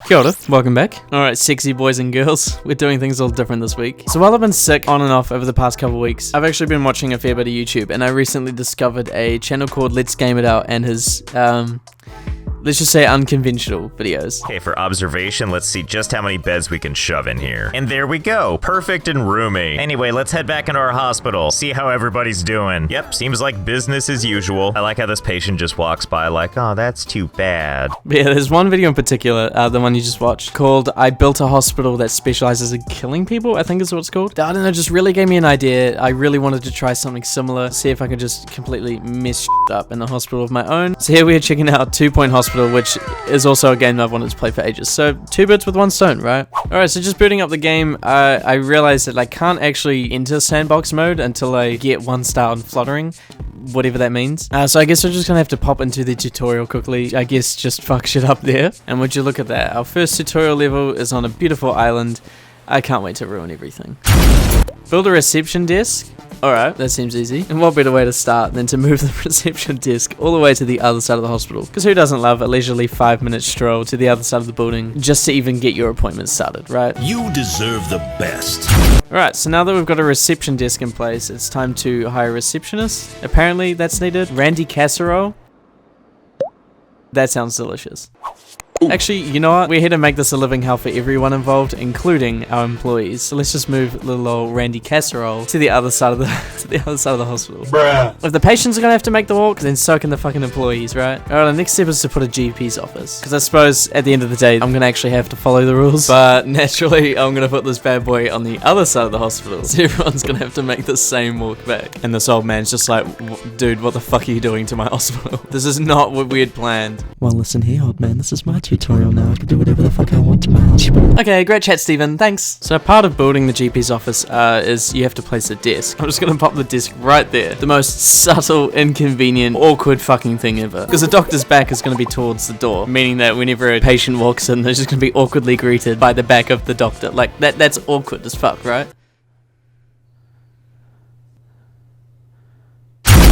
Kia ora, welcome back. Alright, sexy boys and girls, we're doing things all different this week. So while I've been sick on and off over the past couple weeks, I've actually been watching a fair bit of YouTube, and I recently discovered a channel called Let's Game It Out and his, let's just say unconventional videos. Okay, for observation, let's see just how many beds we can shove in here. And there we go, perfect and roomy. Anyway, let's head back into our hospital, see how everybody's doing. Yep, seems like business as usual. I like how this patient just walks by like, oh, that's too bad. But yeah, there's one video in particular, the one you just watched, called I Built a Hospital That Specializes in Killing People, I think is what it's called. I don't know, just really gave me an idea. I really wanted to try something similar, see if I could just completely mess shit up in a hospital of my own. So here we are checking out 2 Point Hospital, which is also a game I've wanted to play for ages. So 2 birds with 1 stone, right? Alright, so just booting up the game, I realized that I can't actually enter Sandbox mode until I get 1 star on fluttering, whatever that means. So I guess we're just gonna have to pop into the tutorial quickly. I guess just fuck shit up there. And would you look at that? Our first tutorial level is on a beautiful island. I can't wait to ruin everything. Build a reception desk. Alright, that seems easy. And what better way to start than to move the reception desk all the way to the other side of the hospital? Because who doesn't love a leisurely 5-minute stroll to the other side of the building just to even get your appointment started, right? You deserve the best. Alright, so now that we've got a reception desk in place, it's time to hire a receptionist. Apparently that's needed. Randy Casserole. That sounds delicious. Actually, you know what? We're here to make this a living hell for everyone involved, including our employees. So let's just move little old Randy Casserole to the other side of the hospital. Bruh. If the patients are gonna have to make the walk, then so can the fucking employees, right? Alright, the next step is to put a GP's office. Because I suppose at the end of the day, I'm gonna actually have to follow the rules. But naturally, I'm gonna put this bad boy on the other side of the hospital. So everyone's gonna have to make the same walk back. And this old man's just like, dude, what the fuck are you doing to my hospital? This is not what we had planned. Well, listen here, old man, this is my tutorial now. I can do whatever the fuck I want to my hospital. Okay, great chat, Steven. Thanks. So part of building the GP's office is you have to place a desk. I'm just gonna pop the desk right there. The most subtle, inconvenient, awkward fucking thing ever. Because the doctor's back is gonna be towards the door, meaning that whenever a patient walks in, they're just gonna be awkwardly greeted by the back of the doctor. Like, that's awkward as fuck, right?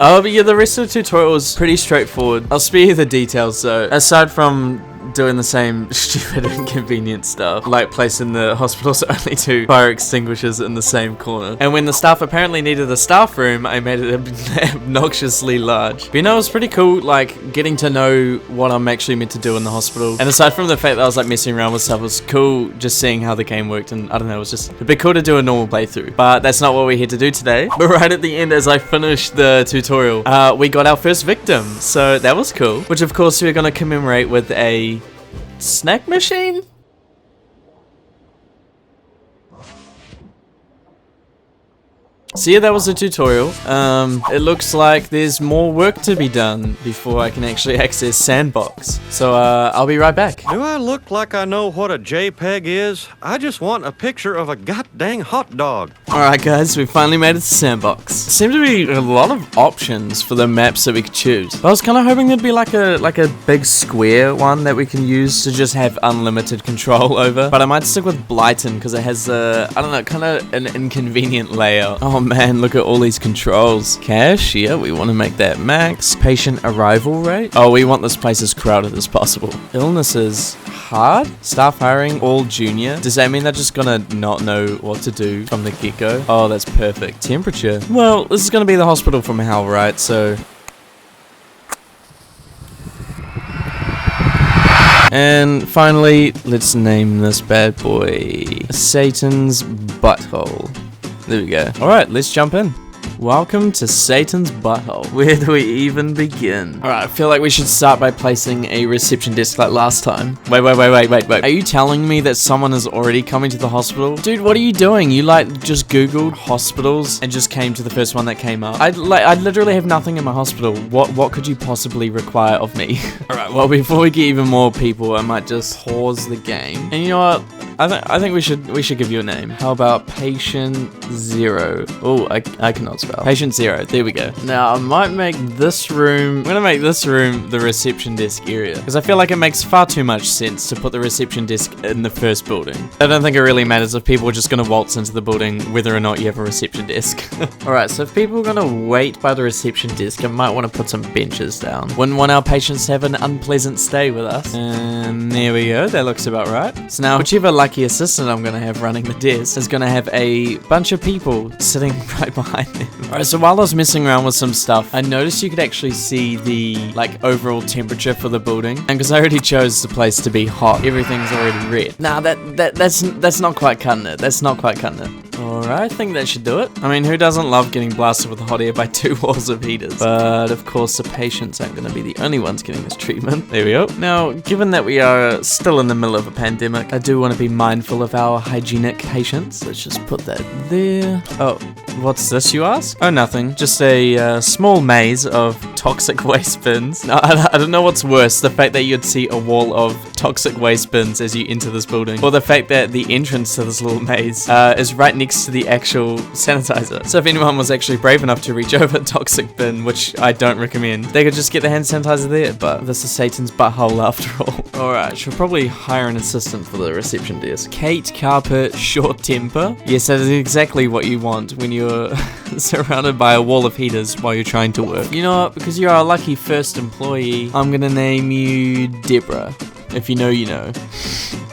Oh, but yeah, the rest of the tutorial is pretty straightforward. I'll spare you the details though. Aside from doing the same stupid inconvenient stuff, like placing the hospital's only 2 fire extinguishers in the same corner. And when the staff apparently needed a staff room, I made it obnoxiously large. But you know, it was pretty cool, like, getting to know what I'm actually meant to do in the hospital. And aside from the fact that I was like messing around with stuff, it was cool just seeing how the game worked, and I don't know, it was just a bit cool to do a normal playthrough. But that's not what we're here to do today. But right at the end, as I finished the tutorial, we got our first victim. So that was cool. Which of course we're gonna commemorate with a snack machine? So yeah, that was the tutorial. It looks like there's more work to be done before I can actually access Sandbox. So I'll be right back. Do I look like I know what a JPEG is? I just want a picture of a goddamn hot dog. Alright guys, we finally made it to Sandbox. There seemed to be a lot of options for the maps that we could choose. But I was kind of hoping there'd be like a big square one that we can use to just have unlimited control over. But I might stick with Blighton because it has I don't know, kind of an inconvenient layout. Oh man, look at all these controls. Cashier, we want to make that max. Patient arrival rate. Oh, we want this place as crowded as possible. Illnesses, hard. Staff hiring, all junior. Does that mean they're just gonna not know what to do from the get-go? Oh, that's perfect. Temperature. Well, this is gonna be the hospital from hell, right? So... And finally, let's name this bad boy Satan's Butthole. There we go. Alright, let's jump in. Welcome to Satan's Butthole. Where do we even begin? Alright, I feel like we should start by placing a reception desk like last time. Wait. Are you telling me that someone is already coming to the hospital? Dude, what are you doing? You like just Googled hospitals and just came to the first one that came up. I literally have nothing in my hospital. What could you possibly require of me? Alright, well, before we get even more people, I might just pause the game. And you know what? I think we should give you a name. How about Patient Zero? Oh, I cannot spell. Patient Zero. There we go. Now I might make this room. I'm gonna make this room the reception desk area because I feel like it makes far too much sense to put the reception desk in the first building. I don't think it really matters if people are just gonna waltz into the building whether or not you have a reception desk. All right. So if people are gonna wait by the reception desk, I might want to put some benches down. Wouldn't want our patients to have an unpleasant stay with us. And there we go. That looks about right. So now whichever lucky assistant I'm gonna have running the desk is gonna have a bunch of people sitting right behind them. Alright, so while I was messing around with some stuff, I noticed you could actually see the like overall temperature for the building. And because I already chose the place to be hot, everything's already red. Nah, that's not quite cutting it. That's not quite cutting it. Alright, I think that should do it. I mean, who doesn't love getting blasted with hot air by 2 walls of heaters? But of course the patients aren't gonna be the only ones getting this treatment. There we go. Now, given that we are still in the middle of a pandemic, I do want to be mindful of our hygienic patients. Let's just put that there. Oh, what's this, you ask? Oh, nothing. Just a small maze of toxic waste bins. No, I don't know what's worse, the fact that you'd see a wall of toxic waste bins as you enter this building, or the fact that the entrance to this little maze is right next to the actual sanitizer. So if anyone was actually brave enough to reach over a toxic bin, which I don't recommend, they could just get the hand sanitizer there, but this is Satan's butthole after all. Alright, should probably hire an assistant for the reception desk. Kate Carpet, short temper. Yes, that is exactly what you want when you're surrounded by a wall of heaters while you're trying to work. You know what, because you're our lucky first employee, I'm gonna name you Deborah. If you know, you know.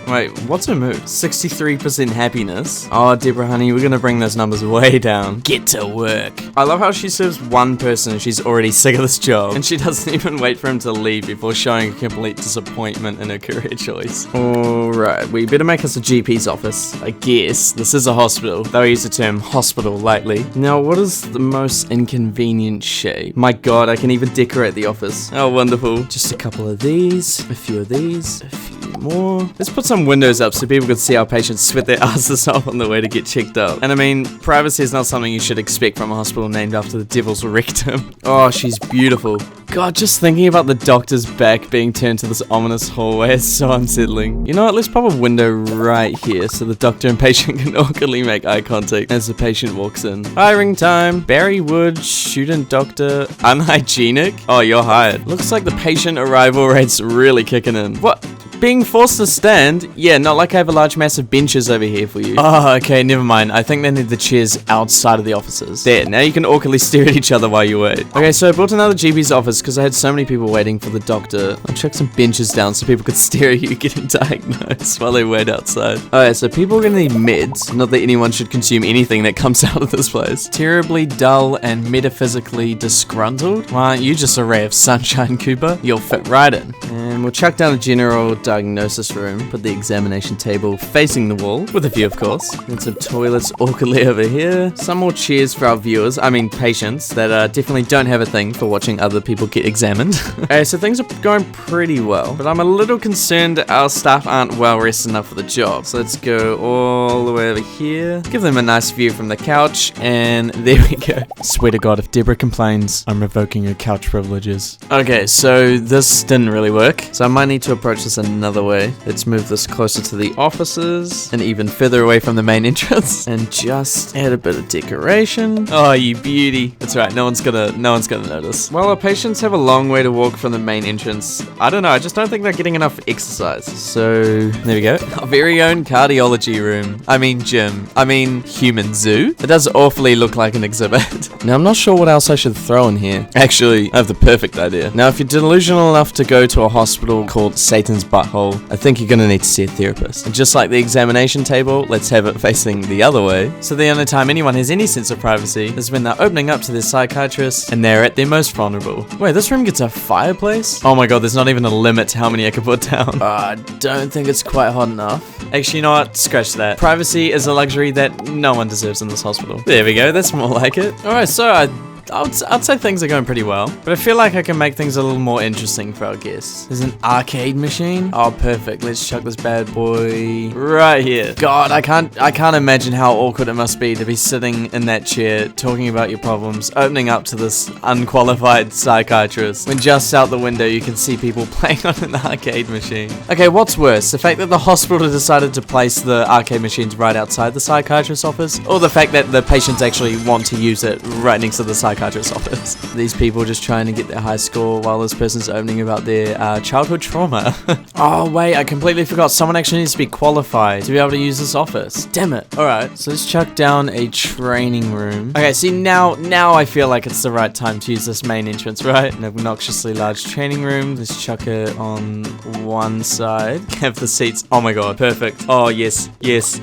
Wait, what's her move? 63% happiness. Oh, Deborah, honey, we're gonna bring those numbers way down. Get to work. I love how she serves one person and she's already sick of this job. And she doesn't even wait for him to leave before showing complete disappointment in her career choice. Alright, we better make us a GP's office. I guess. This is a hospital, though I use the term hospital lightly. Now, what is the most inconvenient shape? My god, I can even decorate the office. Oh, wonderful. Just a couple of these, a few of these, a few more. Let's put some windows up so people could see our patients sweat their asses off on the way to get checked up. And I mean, privacy is not something you should expect from a hospital named after the devil's rectum. Oh, she's beautiful. God, just thinking about the doctor's back being turned to this ominous hallway is so unsettling. You know what, let's pop a window right here so the doctor and patient can awkwardly make eye contact as the patient walks in. Hiring time. Barry Wood, student doctor, unhygienic? Oh, you're hired. Looks like the patient arrival rate's really kicking in. What? Being forced to stand? Yeah, not like I have a large mass of benches over here for you. Oh, okay, never mind. I think they need the chairs outside of the offices. There, now you can awkwardly stare at each other while you wait. Okay, so I built another GP's office because I had so many people waiting for the doctor. I'll chuck some benches down so people could stare at you getting diagnosed while they wait outside. Alright, so people are gonna need meds. Not that anyone should consume anything that comes out of this place. Terribly dull and metaphysically disgruntled? Why aren't you just a ray of sunshine, Cooper? You'll fit right in. And we'll chuck down a general diagnosis room, put the examination table facing the wall, with a view of course, and some toilets awkwardly over here, some more chairs for our viewers, I mean patients, that definitely don't have a thing for watching other people get examined. Okay, so things are going pretty well, but I'm a little concerned that our staff aren't well rested enough for the job, so let's go all the way over here, give them a nice view from the couch, and there we go. Swear to God, if Deborah complains, I'm revoking her couch privileges. Okay, so this didn't really work, so I might need to approach this another way. Let's move this closer to the offices and even further away from the main entrance and just add a bit of decoration. Oh, you beauty. That's right, no one's gonna notice. While our patients have a long way to walk from the main entrance, I don't know, I just don't think they're getting enough exercise. So there we go. Our very own cardiology room. I mean gym. I mean human zoo. It does awfully look like an exhibit. Now I'm not sure what else I should throw in here. Actually, I have the perfect idea. Now if you're delusional enough to go to a hospital called Satan's butthole, I think you're gonna need to see a therapist. And just like the examination table, let's have it facing the other way. So the only time anyone has any sense of privacy is when they're opening up to their psychiatrist and they're at their most vulnerable. Wait, this room gets a fireplace? Oh my god, there's not even a limit to how many I can put down. I don't think it's quite hot enough. Actually, you know what? Scratch that. Privacy is a luxury that no one deserves in this hospital. There we go, that's more like it. Alright, so I I'd say things are going pretty well, but I feel like I can make things a little more interesting for our guests. There's an arcade machine. Oh, perfect. Let's chuck this bad boy right here. God, I can't imagine how awkward it must be to be sitting in that chair, talking about your problems, opening up to this unqualified psychiatrist, when just out the window you can see people playing on an arcade machine. Okay, what's worse? The fact that the hospital decided to place the arcade machines right outside the psychiatrist's office, or the fact that the patients actually want to use it right next to the psychiatrist's office? These people just trying to get their high score while this person's opening about their childhood trauma. Oh wait, I completely forgot. Someone actually needs to be qualified to be able to use this office. Damn it. Alright, so let's chuck down a training room. Okay, see now I feel like it's the right time to use this main entrance, right? An obnoxiously large training room. Let's chuck it on one side. Have the seats. Oh my god, perfect. Oh yes, yes.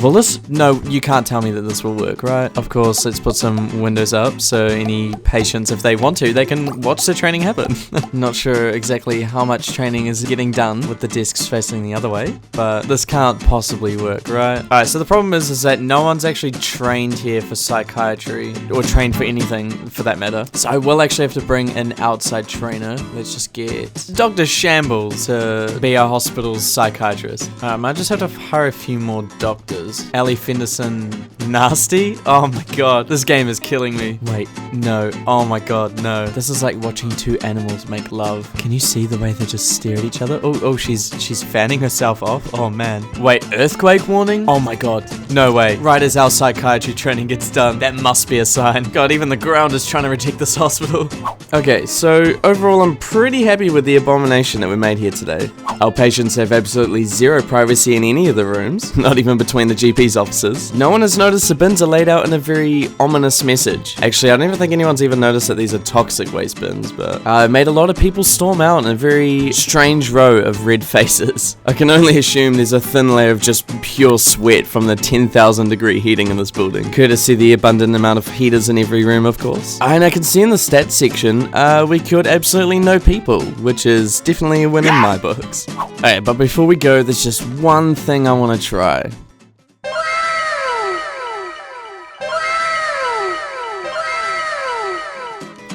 Will this? No, you can't tell me that this will work, right? Of course, let's put some windows up so any patients, if they want to, they can watch the training happen. Not sure exactly how much training is getting done with the desks facing the other way, but this can't possibly work, right? Alright, so the problem is that no one's actually trained here for psychiatry, or trained for anything for that matter. So I will actually have to bring an outside trainer. Let's just get Dr. Shambles to be our hospital's psychiatrist. I might just have to hire a few more doctors. Ellie Fenderson, nasty? Oh my god, this game is killing me. Wait, no. Oh my god, no. This is like watching two animals make love. Can you see the way they just stare at each other? Oh, she's fanning herself off. Oh man. Wait, earthquake warning? Oh my god. No way. Right as our psychiatry training gets done, that must be a sign. God, even the ground is trying to reject this hospital. Okay, so overall I'm pretty happy with the abomination that we made here today. Our patients have absolutely zero privacy in any of the rooms, not even between the GP's offices. No one has noticed the bins are laid out in a very ominous message. Actually, I don't even think anyone's even noticed that these are toxic waste bins, but it made a lot of people storm out in a very strange row of red faces. I can only assume there's a thin layer of just pure sweat from the 10,000 degree heating in this building, courtesy the abundant amount of heaters in every room, of course. And I can see in the stats section, we killed absolutely no people, which is definitely a win in my books. Alright, but before we go, there's just one thing I want to try.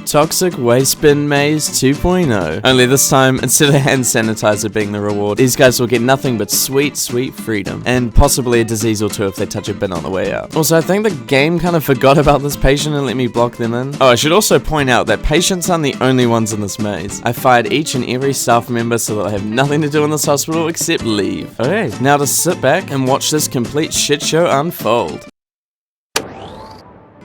Toxic Waste Bin Maze 2.0. Only this time, instead of hand sanitizer being the reward, these guys will get nothing but sweet, sweet freedom. And possibly a disease or two if they touch a bin on the way out. Also, I think the game kind of forgot about this patient and let me block them in. Oh, I should also point out that patients aren't the only ones in this maze. I fired each and every staff member so that I have nothing to do in this hospital except leave. Okay, now to sit back and watch this complete shit show unfold.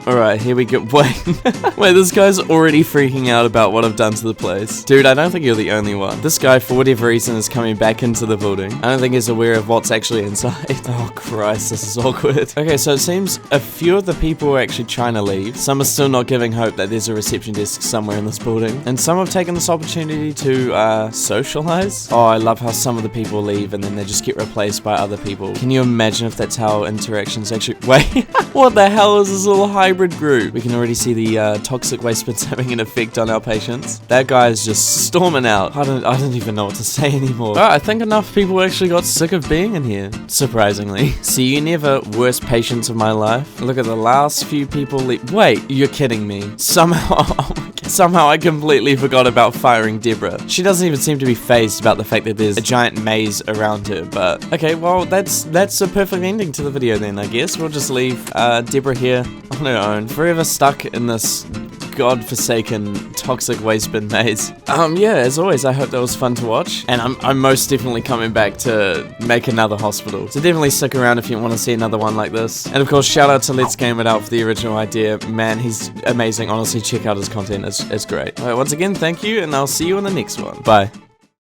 Alright, here we go. Wait, this guy's already freaking out about what I've done to the place. Dude, I don't think you're the only one. This guy, for whatever reason, is coming back into the building. I don't think he's aware of what's actually inside. Oh, Christ, this is awkward. Okay, so it seems a few of the people are actually trying to leave. Some are still not giving hope that there's a reception desk somewhere in this building. And some have taken this opportunity to, socialize. Oh, I love how some of the people leave and then they just get replaced by other people. Can you imagine if that's how interactions actually... Wait, what the hell is this little hybrid group? We can already see the toxic waste bins having an effect on our patients. That guy is just storming out. I don't even know what to say anymore. I think enough people actually got sick of being in here, surprisingly. See you never, worst patients of my life. Look at the last few people leave. Wait, you're kidding me. Somehow I completely forgot about firing Deborah. She doesn't even seem to be fazed about the fact that there's a giant maze around her, but okay, well, that's a perfect ending to the video then, I guess. We'll just leave Deborah here on her own, forever stuck in this godforsaken toxic waste bin maze. Yeah, as always, I hope that was fun to watch, and I'm most definitely coming back to make another hospital. So definitely stick around if you want to see another one like this. And of course, shout out to Let's Game It Out for the original idea. Man, he's amazing. Honestly, check out his content. It's great. Alright, once again, thank you, and I'll see you in the next one. Bye.